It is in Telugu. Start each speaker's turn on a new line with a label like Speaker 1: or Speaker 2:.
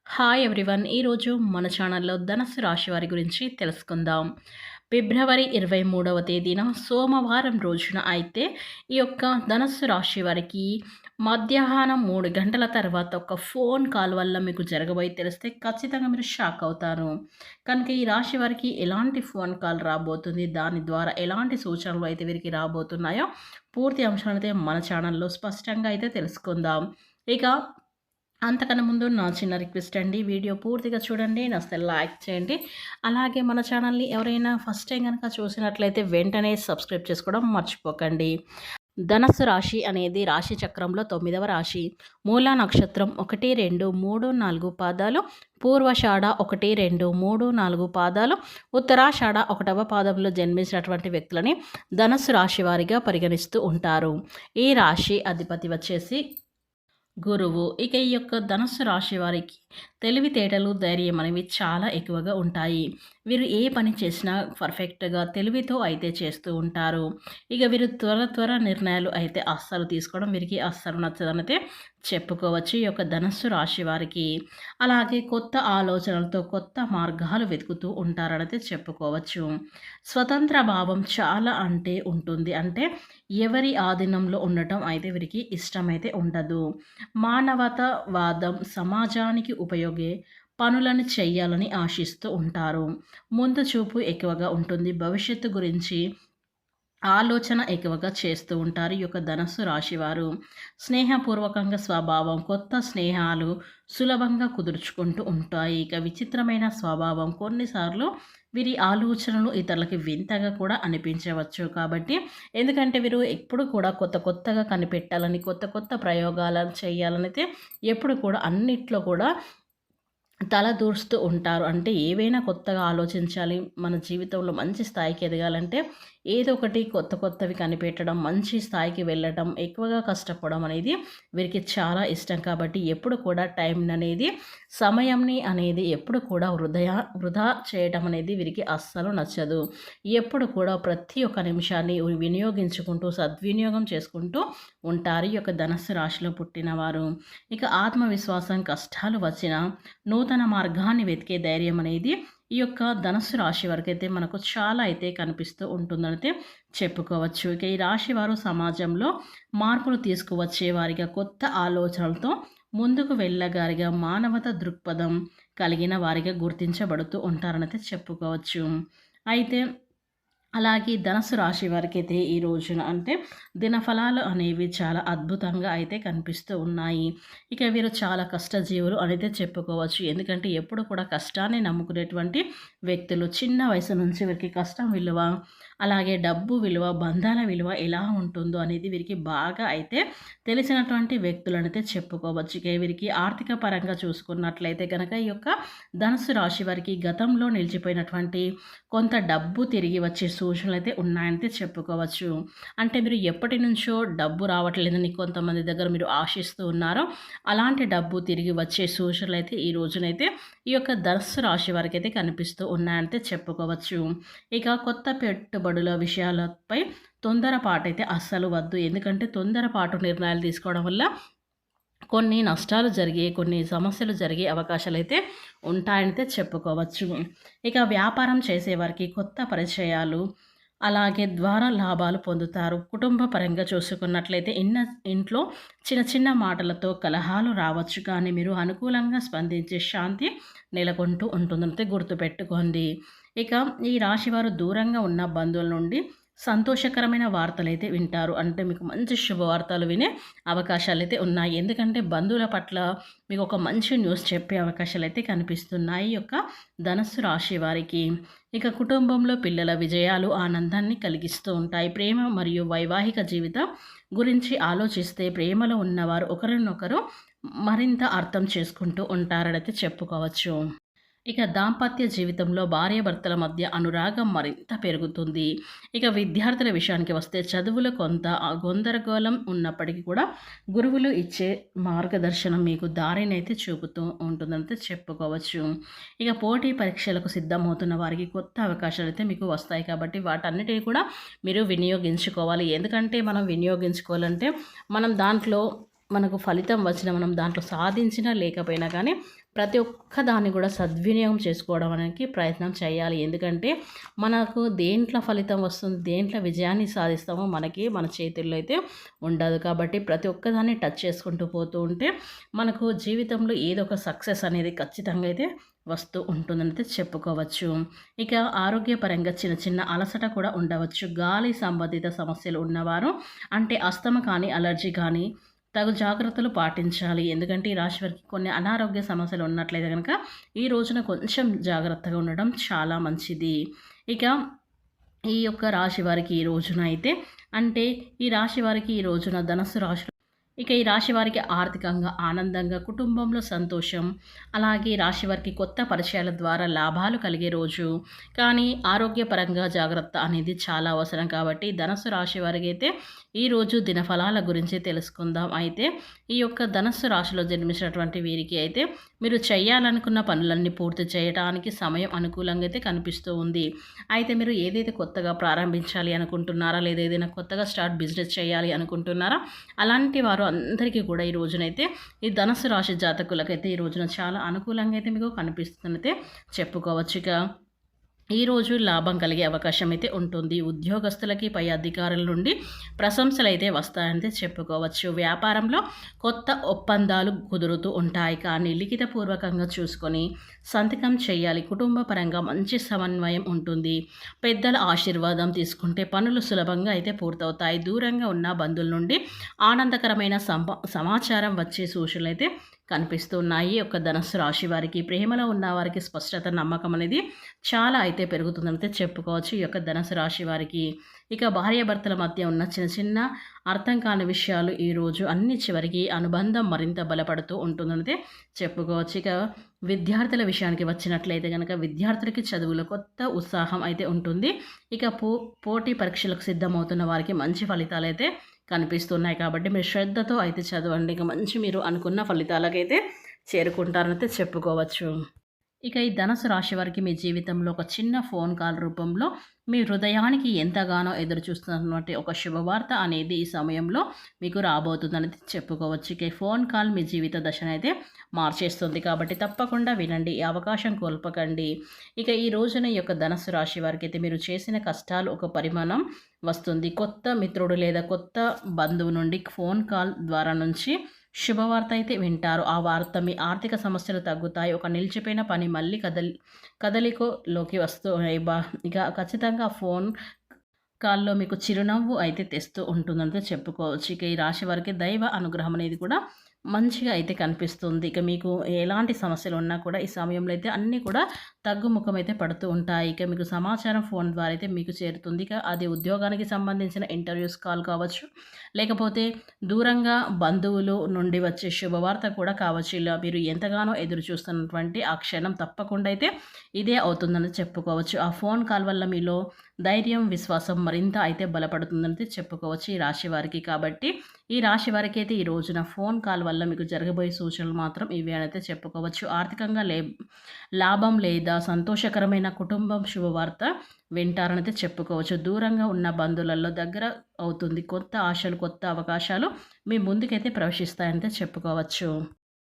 Speaker 1: Hi everyone. ఈరోజు మన ఛానల్లో ధనుస్సు రాశి వారి గురించి తెలుసుకుందాం. ఫిబ్రవరి 23వ తేదీన సోమవారం రోజున అయితే ఈ యొక్క ధనుస్సు రాశి వారికి మధ్యాహ్నం 3 గంటల తర్వాత ఒక ఫోన్ కాల్ వల్ల మీకు జరగబోయి తెలిస్తే ఖచ్చితంగా మీరు షాక్ అవుతారు. కనుక ఈ రాశి వారికి ఎలాంటి ఫోన్ కాల్ రాబోతుంది, దాని ద్వారా ఎలాంటి సూచనలు అయితే వీరికి రాబోతున్నాయో పూర్తి అంశాలైతే మన ఛానల్లో స్పష్టంగా అయితే తెలుసుకుందాం. ఇక అంతకన్నా ముందు నా చిన్న రిక్వెస్ట్ అండి. వీడియో పూర్తిగా చూడండి. నచ్చితే లైక్ చేయండి. అలాగే మన ఛానల్‌ని ఎవరైనా ఫస్ట్ టైం గనక చూసినట్లయితే వెంటనే సబ్స్క్రైబ్ చేసుకోవడం మర్చిపోకండి. ధనస్సు రాశి అనేది రాశి చక్రంలో 9వ రాశి. మూలా నక్షత్రం 1, 2, 3, 4 పాదాలు, పూర్వషాఢ 1, 2, 3, 4 పాదాలు, ఉత్తరాషాఢ 1వ పాదంలో జన్మించినటువంటి వ్యక్తులని ధనస్సు రాశి వారిగా పరిగణిస్తూ ఉంటారు. ఈ రాశి అధిపతి వచ్చేసి గురువు. ఇక ఈ యొక్క ధనుస్సు రాశి వారికి తెలివితేటలు, ధైర్యం అనేవి చాలా ఎక్కువగా ఉంటాయి. వీరు ఏ పని చేసినా పర్ఫెక్ట్‌గా తెలివితో అయితే చేస్తూ ఉంటారు. ఇక వీరు త్వర నిర్ణయాలు అయితే అస్సలు తీసుకోవడం వీరికి అస్సలు నచ్చదనైతే చెప్పుకోవచ్చు ఈ యొక్క ధనుస్సు రాశి వారికి. అలాగే కొత్త ఆలోచనలతో కొత్త మార్గాలు వెతుకుతూ ఉంటారనైతే చెప్పుకోవచ్చు. స్వతంత్ర భావం చాలా అంటే ఉంటుంది. అంటే ఎవరి ఆధీనంలో ఉండటం అయితే వీరికి ఇష్టమైతే ఉండదు. మానవతావాదం, సమాజానికి ఉపయోగే పనులను చేయాలని ఆశిస్తూ ఉంటారు. ముందు చూపు ఎక్కువగా ఉంటుంది. భవిష్యత్తు గురించి ఆలోచన ఎక్కువగా చేస్తూ ఉంటారు ఈ యొక్క ధనస్సు రాశివారు. స్నేహపూర్వకంగా స్వభావం, కొత్త స్నేహాలు సులభంగా కుదుర్చుకుంటూ ఉంటాయి. ఇక విచిత్రమైన స్వభావం, కొన్నిసార్లు వీరి ఆలోచనలు ఇతరులకి వింతగా కూడా అనిపించవచ్చు. కాబట్టి ఎందుకంటే వీరు ఎప్పుడు కూడా కొత్తగా కనిపెట్టాలని, కొత్త ప్రయోగాలను చేయాలనైతే ఎప్పుడు కూడా అన్నిట్లో కూడా తల దూర్స్తూ ఉంటారు. అంటే ఏవైనా కొత్తగా ఆలోచించాలి, మన జీవితంలో మంచి స్థాయికి ఎదగాలంటే ఏదో ఒకటి కొత్తవి కనిపెట్టడం, మంచి స్థాయికి వెళ్ళటం, ఎక్కువగా కష్టపడడం అనేది వీరికి చాలా ఇష్టం. కాబట్టి ఎప్పుడు కూడా టైంని సమయంని అనేది ఎప్పుడు కూడా వృధా చేయడం అనేది వీరికి అస్సలు నచ్చదు. ఎప్పుడు కూడా ప్రతి ఒక్క నిమిషాన్ని వినియోగించుకుంటూ, సద్వినియోగం చేసుకుంటూ ఉంటారు ఈ యొక్క ధనస్సు రాశిలో పుట్టినవారు. ఇక ఆత్మవిశ్వాసం, కష్టాలు వచ్చినా నూతన మార్గాన్ని వెతికే ధైర్యం అనేది ఈ యొక్క ధనస్సు రాశి వరకైతే మనకు చాలా అయితే కనిపిస్తూ ఉంటుందనైతే చెప్పుకోవచ్చు. ఇక ఈ రాశి వారు సమాజంలో మార్పులు తీసుకువచ్చే వారిగా, కొత్త ఆలోచనలతో ముందుకు వెళ్ళగారిగా, మానవత దృక్పథం కలిగిన వారిగా గుర్తించబడుతూ ఉంటారనైతే చెప్పుకోవచ్చు. అయితే అలాగే ధనుసు రాశి వారికైతే ఈ రోజున అంటే దినఫలాలు అనేవి చాలా అద్భుతంగా అయితే కనిపిస్తూ ఉన్నాయి. ఇక వీరు చాలా కష్టజీవులు అనేది చెప్పుకోవచ్చు. ఎందుకంటే ఎప్పుడు కూడా కష్టాన్ని నమ్ముకునేటువంటి వ్యక్తులు. చిన్న వయసు నుంచి వీరికి కష్టం విలువ, అలాగే డబ్బు విలువ, బంధాల విలువ ఎలా ఉంటుందో అనేది వీరికి బాగా అయితే తెలిసినటువంటి వ్యక్తులనైతే చెప్పుకోవచ్చు. ఇక వీరికి ఆర్థిక పరంగా చూసుకున్నట్లయితే కనుక ఈ యొక్క ధనుసు రాశి వారికి గతంలో నిలిచిపోయినటువంటి కొంత డబ్బు తిరిగి వచ్చే సూచనలు అయితే ఉన్నాయని చెప్పుకోవచ్చు. అంటే మీరు ఎప్పటి నుంచో డబ్బు రావట్లేదని కొంతమంది దగ్గర మీరు ఆశిస్తూ ఉన్నారో అలాంటి డబ్బు తిరిగి వచ్చే సూచనలు అయితే ఈ రోజునైతే ఈ యొక్క ధనుస్సు రాశి వారికి అయితే కనిపిస్తూ ఉన్నాయని చెప్పుకోవచ్చు. ఇక కొత్త పెట్టుబడుల విషయాలపై తొందరపాటైతే అస్సలు వద్దు. ఎందుకంటే తొందరపాటు నిర్ణయాలు తీసుకోవడం వల్ల కొన్ని నష్టాలు జరిగే, కొన్ని సమస్యలు జరిగే అవకాశాలైతే ఉంటాయనితే చెప్పుకోవచ్చు. ఇక వ్యాపారం చేసేవారికి కొత్త పరిచయాలు, అలాగే ద్వారా లాభాలు పొందుతారు. కుటుంబ పరంగా చూసుకున్నట్లయితే ఇంట్లో చిన్న మాటలతో కలహాలు రావచ్చు, కానీ మీరు అనుకూలంగా స్పందించే శాంతి నెలకొంటూ ఉంటుందంటే గుర్తుపెట్టుకోండి. ఇక ఈ రాశివారు దూరంగా ఉన్న బంధువుల నుండి సంతోషకరమైన వార్తలైతే వింటారు. అంటే మీకు మంచి శుభవార్తలు వినే అవకాశాలైతే ఉన్నాయి. ఎందుకంటే బంధువుల పట్ల మీకు ఒక మంచి న్యూస్ చెప్పే అవకాశాలైతే కనిపిస్తున్నాయి ఈ యొక్క ధనస్సు రాశి వారికి. ఇక కుటుంబంలో పిల్లల విజయాలు ఆనందాన్ని కలిగిస్తూ ఉంటాయి. ప్రేమ మరియు వైవాహిక జీవితం గురించి ఆలోచిస్తే ప్రేమలో ఉన్నవారు ఒకరినొకరు మరింత అర్థం చేసుకుంటూ ఉంటారనైతే చెప్పుకోవచ్చు. ఇక దాంపత్య జీవితంలో భార్యాభర్తల మధ్య అనురాగం మరింత పెరుగుతుంది. ఇక విద్యార్థుల విషయానికి వస్తే చదువులో కొంత గందరగోళం ఉన్నప్పటికీ కూడా గురువులు ఇచ్చే మార్గదర్శనం మీకు దారినైతే చూపుతూ ఉంటుందంటే చెప్పుకోవచ్చు. ఇక పోటీ పరీక్షలకు సిద్ధమవుతున్న వారికి కొత్త అవకాశాలు అయితే మీకు వస్తాయి. కాబట్టి వాటన్నిటిని కూడా మీరు వినియోగించుకోవాలి. ఎందుకంటే మనం వినియోగించుకోవాలంటే మనం దాంట్లో మనకు ఫలితం వచ్చినా మనం దాంట్లో సాధించినా లేకపోయినా కానీ ప్రతి ఒక్క దాన్ని కూడా సద్వినియోగం చేసుకోవడానికి ప్రయత్నం చేయాలి. ఎందుకంటే మనకు దేంట్లో ఫలితం వస్తుంది, దేంట్లో విజయాన్ని సాధిస్తామో మనకి మన చేతుల్లో అయితే ఉండదు. కాబట్టి ప్రతి ఒక్కదాన్ని టచ్ చేసుకుంటూ పోతూ ఉంటే మనకు జీవితంలో ఏదో ఒక సక్సెస్ అనేది ఖచ్చితంగా అయితే వస్తూ ఉంటుందనైతే చెప్పుకోవచ్చు. ఇక ఆరోగ్యపరంగా చిన్న చిన్న అలసట కూడా ఉండవచ్చు. గాలి సంబంధిత సమస్యలు ఉన్నవారు అంటే అస్తమ కానీ, అలర్జీ కానీ తగు జాగ్రత్తలు పాటించాలి. ఎందుకంటే ఈ రాశి వారికి కొన్ని అనారోగ్య సమస్యలు ఉన్నట్లయితే కనుక ఈ రోజున కొంచెం జాగ్రత్తగా ఉండడం చాలా మంచిది. ఇక ఈ యొక్క రాశి వారికి ఈ రోజున అయితే అంటే ఈ రాశి వారికి ఈ రోజున ధనస్సు రాశి ఇక ఈ రాశి వారికి ఆర్థికంగా ఆనందంగా, కుటుంబంలో సంతోషం, అలాగే రాశి వారికి కొత్త పరిచయాల ద్వారా లాభాలు కలిగే రోజు. కానీ ఆరోగ్యపరంగా జాగ్రత్త అనేది చాలా అవసరం. కాబట్టి ధనస్సు రాశి వారికి అయితే ఈరోజు దినఫలాల గురించి తెలుసుకుందాం. అయితే ఈ యొక్క ధనస్సు రాశిలో జన్మించినటువంటి వీరికి అయితే మీరు చేయాలనుకున్న పనులన్నీ పూర్తి చేయడానికి సమయం అనుకూలంగా అయితే కనిపిస్తూ ఉంది. అయితే మీరు ఏదైతే కొత్తగా ప్రారంభించాలి అనుకుంటున్నారా, లేదా ఏదైనా కొత్తగా బిజినెస్ చేయాలి అనుకుంటున్నారా, అలాంటి వారు అందరికీ కూడా ఈ రోజునైతే ఈ ధనుసు రాశి జాతకులకైతే ఈ రోజున చాలా అనుకూలంగా అయితే మీకు కనిపిస్తుందైతే చెప్పుకోవచ్చు. ఇక ఈరోజు లాభం కలిగే అవకాశం అయితే ఉంటుంది. ఉద్యోగస్తులకి పై అధికారుల నుండి ప్రశంసలు అయితే వస్తాయంటే చెప్పుకోవచ్చు. వ్యాపారంలో కొత్త ఒప్పందాలు కుదురుతూ ఉంటాయి, కానీ లిఖితపూర్వకంగా చూసుకొని సంతకం చేయాలి. కుటుంబ పరంగా మంచి సమన్వయం ఉంటుంది. పెద్దల ఆశీర్వాదం తీసుకుంటే పనులు సులభంగా అయితే పూర్తవుతాయి. దూరంగా ఉన్న బంధువుల నుండి ఆనందకరమైన సమాచారం వచ్చే సూచనలు అయితే కనిపిస్తున్నాయి. ఒక ధనస్సు రాశి వారికి ప్రేమలో ఉన్న వారికి స్పష్టత, నమ్మకం అనేది చాలా అయితే పెరుగుతుందనైతే చెప్పుకోవచ్చు ఈ యొక్క ధనుసు రాశి వారికి. ఇక భార్యాభర్తల మధ్య ఉన్న చిన్న చిన్న అర్థం కాని విషయాలు ఈరోజు అన్ని చివరికి అనుబంధం మరింత బలపడుతూ ఉంటుందనైతే చెప్పుకోవచ్చు. ఇక విద్యార్థుల విషయానికి వచ్చినట్లయితే కనుక విద్యార్థులకి చదువులో కొత్త ఉత్సాహం అయితే ఉంటుంది. ఇక పోటీ పరీక్షలకు సిద్ధమవుతున్న వారికి మంచి ఫలితాలు అయితే కనిపిస్తున్నాయి. కాబట్టి మీరు శ్రద్ధతో అయితే చదవండి. ఇక మంచి మీరు అనుకున్న ఫలితాలకైతే చేరుకుంటారనైతే చెప్పుకోవచ్చు. ఇక ఈ ధనుసు రాశి వారికి మీ జీవితంలో ఒక చిన్న ఫోన్ కాల్ రూపంలో మీ హృదయానికి ఎంతగానో ఎదురు చూస్తున్నటువంటి ఒక శుభవార్త అనేది ఈ సమయంలో మీకు రాబోతుందనేది చెప్పుకోవచ్చు. ఇక ఫోన్ కాల్ మీ జీవిత దశనైతే మార్చేస్తుంది. కాబట్టి తప్పకుండా వినండి, ఈ అవకాశం కోల్పకండి. ఇక ఈ రోజున ఈ యొక్క ధనుసు రాశి వారికి అయితే మీరు చేసిన కష్టాలు ఒక పరిమాణం వస్తుంది. కొత్త మిత్రుడు లేదా కొత్త బంధువు నుండి ఫోన్ కాల్ ద్వారా నుంచి శుభవార్త అయితే వింటారు. ఆ వార్త మీ ఆర్థిక సమస్యలు తగ్గుతాయి. ఒక నిలిచిపోయిన పని మళ్ళీ కదలికలోకి వస్తూ ఇక ఖచ్చితంగా ఫోన్ కాల్లో మీకు చిరునవ్వు అయితే తెస్తూ ఉంటుందంటే చెప్పుకోవచ్చు. ఇక ఈ రాశి వారికి దైవ అనుగ్రహం అనేది కూడా మంచిగా అయితే కనిపిస్తుంది. ఇక మీకు ఎలాంటి సమస్యలు ఉన్నా కూడా ఈ సమయంలో అయితే అన్నీ కూడా తగ్గుముఖం అయితే పడుతూ ఉంటాయి. ఇక మీకు సమాచారం ఫోన్ ద్వారా అయితే మీకు చేరుతుంది. ఇక అది ఉద్యోగానికి సంబంధించిన ఇంటర్వ్యూస్ కాల్ కావచ్చు, లేకపోతే దూరంగా బంధువులు నుండి వచ్చే శుభవార్త కూడా కావచ్చు. ఇలా మీరు ఎంతగానో ఎదురు చూస్తున్నటువంటి ఆ క్షణం తప్పకుండా అయితే ఇదే అవుతుందని చెప్పుకోవచ్చు. ఆ ఫోన్ కాల్ వల్ల మీలో ధైర్యం, విశ్వాసం మరింత అయితే బలపడుతుందని చెప్పుకోవచ్చు ఈ రాశి వారికి. కాబట్టి ఈ రాశి వారికి అయితే ఈ రోజున ఫోన్ కాల్ వల్ల మీకు జరగబోయే సూచనలు మాత్రం ఇవి అయితే చెప్పుకోవచ్చు. ఆర్థికంగా లాభం లేదా సంతోషకరమైన కుటుంబం శుభవార్త వింటారనైతే చెప్పుకోవచ్చు. దూరంగా ఉన్న బంధువులలో దగ్గర అవుతుంది. కొత్త ఆశలు, కొత్త అవకాశాలు మీ ముందుకైతే ప్రవేశిస్తాయంటే చెప్పుకోవచ్చు.